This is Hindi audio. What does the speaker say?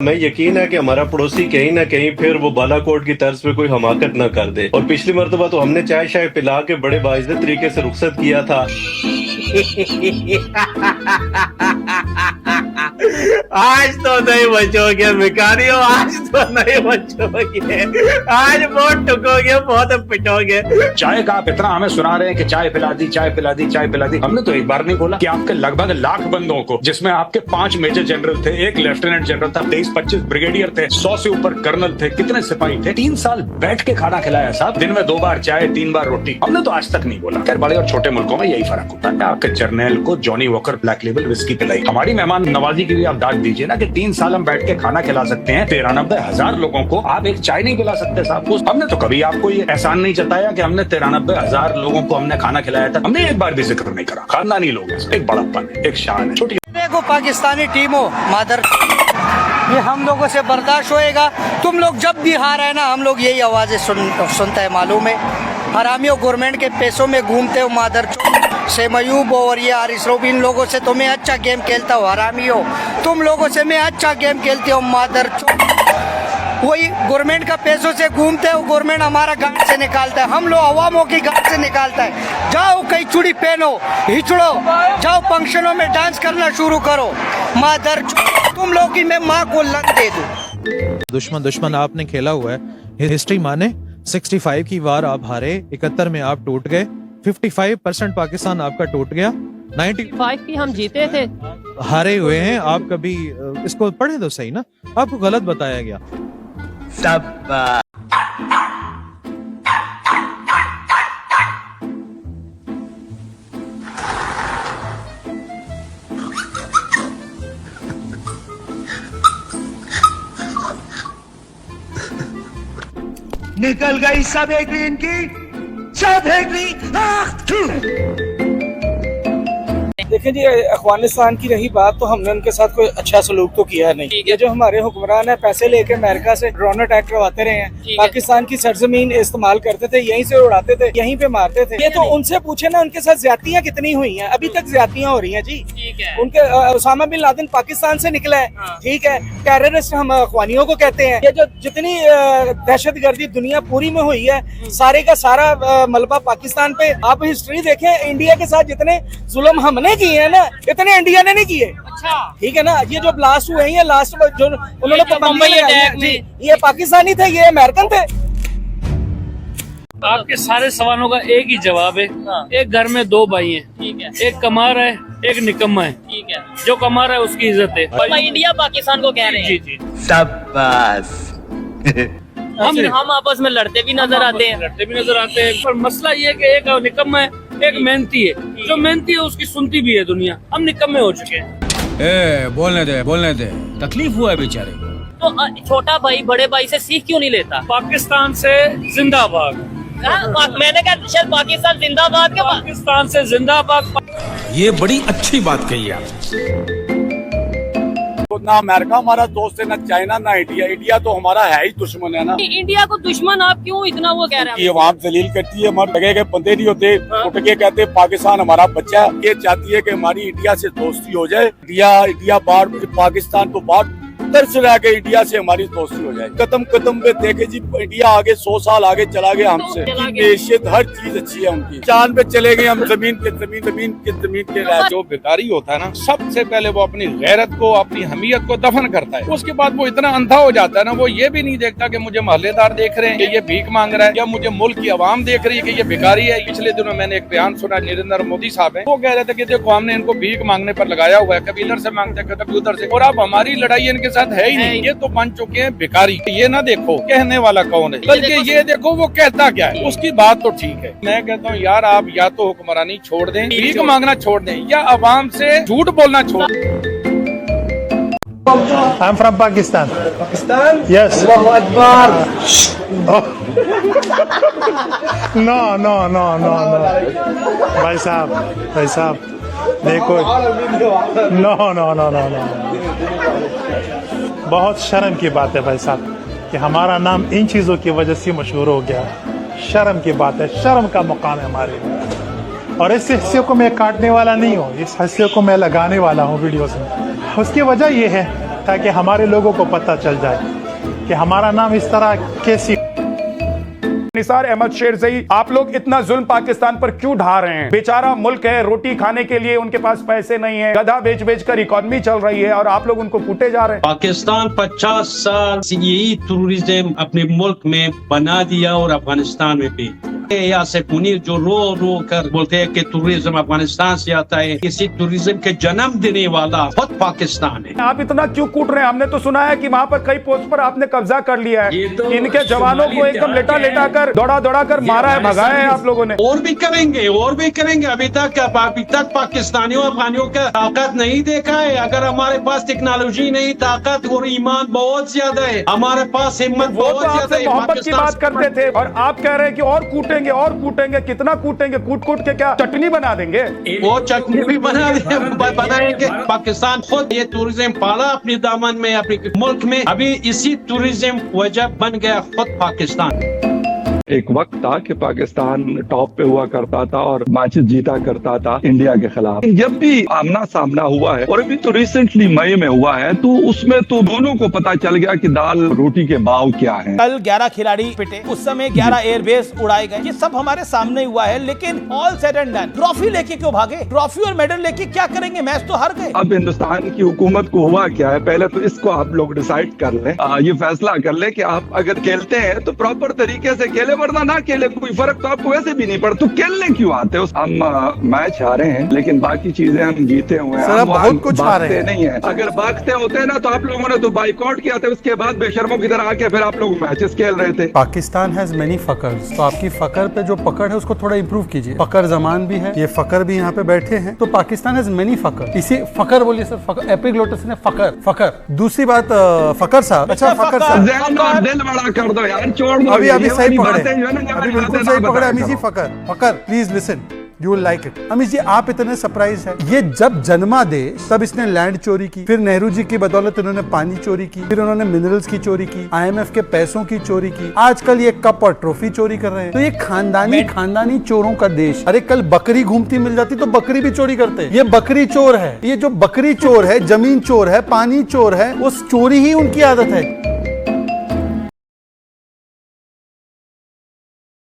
हमें यकीन है कि हमारा पड़ोसी कहीं ना कहीं फिर वो बालाकोट की तर्ज पे कोई हमाकत ना कर दे। और पिछली मरतबा तो हमने चाय शाय पिला के बड़े बाइज्जत तरीके से रुखसत किया था। आज तो नहीं बचोगे भिखारियों, आज तो नहीं बचोगे, आज बहुत ठुकोगे, बहुत पिटोगे। चाय का आप इतना हमें सुना रहे हैं कि चाय पिला दी, चाय पिला दी, चाय पिला दी। हमने तो एक बार नहीं बोला कि आपके लगभग लाख बंदों को, जिसमें आपके 5 मेजर जनरल थे, 1 लेफ्टिनेंट जनरल था, 23-25 ब्रिगेडियर थे, 100 से ऊपर कर्नल थे, कितने सिपाही थे, 3 साल बैठ के खाना खिलाया साहब। दिन में 2 बार चाय, 3 बार रोटी। हमने तो आज तक नहीं बोला। खैर बड़े और छोटे मुल्कों में यही फर्क होता है। आपके जर्नल को Johnny walker black label whisky पिलाई। हमारी मेहमान नवाजी की भी आप दाद दीजिए ना कि 3 साल हम बैठ के खाना खिला सकते हैं, 93 हजार लोगों को आप एक चाय नहीं पिला सकते साहब। हमने तो कभी आपको ये एहसान नहीं जताया कि हमने 93 हजार लोगों को हमने खाना खिलाया था। हमने एक बार भी जिक्र नहीं करा। खानदानी लोग हैं, एक बड़प्पन है, एक शान है। छोटी देखो पाकिस्तानी टीमों मादर, ये हम लोगों से बर्दाश्त होएगा? तुम लोग जब भी हार है ना, हम लोग यही आवाजें सुनते हैं, मालूम है। हरामियों, गवर्नमेंट के पैसों में घूमते हो मादर। सेमयूब और ये हारिस रऊफ, इन लोगों से तुम्हें अच्छा गेम खेलता हो हरामियों। तुम लोगों से मैं अच्छा गेम खेलती हूँ मादर। वही गवर्नमेंट का पैसों से घूमते हो, गवर्नमेंट हमारा गांड से निकालता है, हम लोग अवामों की गांड से निकालता है। जाओ कहीं चूड़ी पहनो, हिचड़ो, जाओ फंक्शनों में डांस करना शुरू करो मादर। तुम लोग की मैं माँ को लन दे दूं। दुश्मन आपने खेला हुआ है। हिस्ट्री माने 65 की वार आप हारे, 71 में आप टूट गए, 55% पाकिस्तान आपका टूट गया, 95 की हम जीते थे, हारे हुए हैं आप। कभी इसको पढ़े तो सही ना, आपको गलत बताया गया। सब निकल गई सब एक इनकी, सब एक देखिए जी, अफगानिस्तान की रही बात, तो हमने उनके साथ कोई अच्छा सलूक तो किया नहीं। ये जो हमारे हुक्मरान है, पैसे लेके अमेरिका से ड्रोन अटैक करवाते रहे हैं, पाकिस्तान की सरजमीन इस्तेमाल करते थे, यहीं से उड़ाते थे, यहीं पे मारते थे। ये तो उनसे पूछे ना, उनके साथ ज्यादतियाँ कितनी हुई हैं, अभी तक ज्यादतियाँ हो रही हैं जी। उनके उसामा बिन लादेन पाकिस्तान से निकला है, ठीक है, टेररिस्ट हम अफगानियों को कहते हैं। ये जो जितनी दहशतगर्दी दुनिया पूरी में हुई है, सारे का सारा मलबा पाकिस्तान पे। आप हिस्ट्री देखें, इंडिया के साथ जितने जुल्म हमने किए हैं ना, इतने इंडिया ने नहीं किए। अच्छा, ठीक है ना। ये जो ब्लास्ट हुए हैं, लास्ट जो उन्होंने पाबंदी लगाई है जी, ये पाकिस्तानी थे, ये अमेरिकन थे। आपके सारे सवालों का एक ही जवाब है। एक घर में 2 भाई हैं, ठीक है, एक कमा रहा है, एक निकम्मा है, ठीक है। जो कमा रहा है उसकी इज्जत है। इंडिया पाकिस्तान को कह रहे हैं। जी जी, शाबाश। हम आपस में लड़ते भी नजर आते हैं, पर मसला ये है कि एक निकम्मा है, एक मेहनती है। जो मेहनती है उसकी सुनती भी है दुनिया। हम निकम्मे हो चुके हैं। बोलने दे, तकलीफ हुआ है बेचारे को। तो छोटा भाई बड़े भाई से सीख क्यों नहीं लेता? पाकिस्तान से जिंदाबाद। मैंने कहा शायद पाकिस्तान जिंदाबाद के पाकिस्तान से जिंदाबाद। ये बड़ी अच्छी बात कही आप। ना अमेरिका हमारा दोस्त है, ना चाइना, ना इंडिया। इंडिया तो हमारा है ही दुश्मन है ना। इंडिया को दुश्मन आप क्यों इतना वो कह रहे हैं? ये वहाँ दलील करती है, हमारे लगे के बंदे नहीं होते, उठ के कहते पाकिस्तान हमारा बच्चा है। ये चाहती है कि हमारी इंडिया से दोस्ती हो जाए, इंडिया बाहर, पाकिस्तान को बाहर तरस रहा के इंडिया से हमारी दोस्ती हो जाए। कदम पे देखे जी, इंडिया आगे 100 साल आगे चला गया हमसे। हैसियत हर चीज अच्छी है उनकी। चांद पे चले गए हम, जमीन के जो भिखारी होता है ना, सबसे पहले वो अपनी गैरत को, अपनी हमीयत को दफन करता है। उसके बाद वो इतना अंधा हो जाता है ना, वो ये भी नहीं देखता कि मुझे मोहल्लेदार देख रहे हैं कि ये भीख मांग रहा है, या मुझे मुल्क की आवाम देख रही है कि ये भिखारी है। पिछले दिनों मैंने एक बयान सुना, नरेंद्र मोदी साहब है, वो कह रहे थे कि देखो हमने इनको भीख मांगने पर लगाया हुआ है, कभी इधर से मांगते हैं, कभी उधर से, और अब हमारी लड़ाई इनके साथ है ही नहीं। ये तो बन चुके हैं भिखारी। ये ना देखो कहने वाला कौन है, बल्कि ये देखो वो कहता क्या है। उसकी बात तो ठीक है। मैं कहता हूँ यार, आप या तो हुक्मरानी छोड़ दें, भीख मांगना छोड़ दें, या अवाम से झूठ बोलना छोड़ दें। I'm from Pakistan. Pakistan? Yes. Allahu Akbar. Oh. No. भाई साहब देखो, no. बहुत शर्म की बात है भाई साहब कि हमारा नाम इन चीज़ों की वजह से मशहूर हो गया। शर्म की बात है, शर्म का मुकाम है हमारे लिए। और इस हिस्से को मैं काटने वाला नहीं हूँ, इस हिस्से को मैं लगाने वाला हूँ वीडियोस में। उसकी वजह यह है ताकि हमारे लोगों को पता चल जाए कि हमारा नाम इस तरह कैसी। निसार अहमद शेरज़ई, आप लोग इतना जुल्म पाकिस्तान पर क्यों ढा रहे हैं? बेचारा मुल्क है, रोटी खाने के लिए उनके पास पैसे नहीं है, गधा बेच बेच कर इकोनॉमी चल रही है और आप लोग उनको कूटे जा रहे हैं। पाकिस्तान 50 साल से यही टूरिज्म अपने मुल्क में बना दिया और अफगानिस्तान में भी। यासिर मुनीर जो रो रो कर बोलते हैं कि टूरिज्म अफगानिस्तान से आता है, इसी टूरिज्म के जन्म देने वाला खुद पाकिस्तान है। आप इतना क्यों कूट रहे हैं? हमने तो सुना है कि वहाँ पर कई पोस्ट पर आपने कब्जा कर लिया है, इनके जवानों को एकदम लेटा लेटा कर दौड़ा दौड़ा कर मारा है, भगाया है आप लोगों ने। और भी करेंगे, और भी करेंगे। अभी तक पाकिस्तानियों अफगानियों का ताकत नहीं देखा है। अगर हमारे पास टेक्नोलॉजी नहीं, ताकत और ईमान बहुत ज्यादा है, हमारे पास हिम्मत बहुत ज्यादा है। मोहब्बत की बात करते थे और आप कह रहे हैं कि और कूटेंगे। कितना कूटेंगे? कूट के क्या चटनी बना देंगे? वो चटनी भी बनाएंगे। पाकिस्तान खुद ये टूरिज्म पाला अपने दामन में, अपने मुल्क में। अभी इसी टूरिज्म वजह बन गया खुद पाकिस्तान। एक वक्त था कि पाकिस्तान टॉप पे हुआ करता था और मैचेस जीता करता था इंडिया के खिलाफ। जब भी आमना सामना हुआ है, और अभी तो रिसेंटली मई में हुआ है, तो उसमें तो दोनों को पता चल गया कि दाल रोटी के भाव क्या है। कल 11 खिलाड़ी पिटे, उस समय 11 एयरबेस उड़ाए गए, ये सब हमारे सामने हुआ है। लेकिन all said and done, trophy लेके क्यों भागे? ट्रॉफी और मेडल लेके क्या करेंगे? मैच तो हार गए। अब हिंदुस्तान की हुकूमत को हुआ क्या है, पहले तो इसको आप लोग डिसाइड कर लें, ये फैसला कर लें कि आप अगर खेलते हैं तो प्रॉपर तरीके से खेले, वरना ना खेले। कोई फर्क तो आपको वैसे भी नहीं पड़ता, तो खेलने क्यों आते हो? हम मैच हारे हैं, लेकिन बाकी चीजें हम जीते हुए हैं। हम बहुत कुछ हारे हैं नहीं है। अगर भागते होते ना तो आप लोगों ने तो बाइकआउट किया था, उसके बाद बेशर्मों की तरह आके फिर आप लोग मैचेस खेल रहे थे। पाकिस्तान हैज मेनी फकर्स, तो आपकी फकर पे जो पकड़ है उसको थोड़ा इंप्रूव कीजिए। फकर जमान भी है, ये फकर भी यहाँ पे बैठे हैं, तो पाकिस्तान हैज मेनी फकर। इसी फकर बोलिए सर, फकर एपिग्लोटिस ने फकर। दूसरी बात फकर साहब, अच्छा फकर साहब दिल बड़ा कर दो यार, छोड़ दो। अभी सही पकड़े, अभी बिल्कुल सही पकड़े Amish ji. Fucker please listen, you will like it. Amish ji आप इतने सरप्राइज है, ये जब जन्मा देश तब इसने लैंड चोरी की, फिर नेहरू जी की बदौलत इन्होंने पानी चोरी की, फिर उन्होंने मिनरल्स की चोरी की, IMF के पैसों की चोरी की, आजकल ये कप और ट्रॉफी चोरी कर रहे हैं। तो ये खानदानी चोरों का देश। अरे कल बकरी घूमती मिल जाती तो बकरी भी चोरी करते। ये बकरी चोर है, ये जो बकरी चोर है, जमीन चोर है, पानी चोर है, उस चोरी ही उनकी आदत है।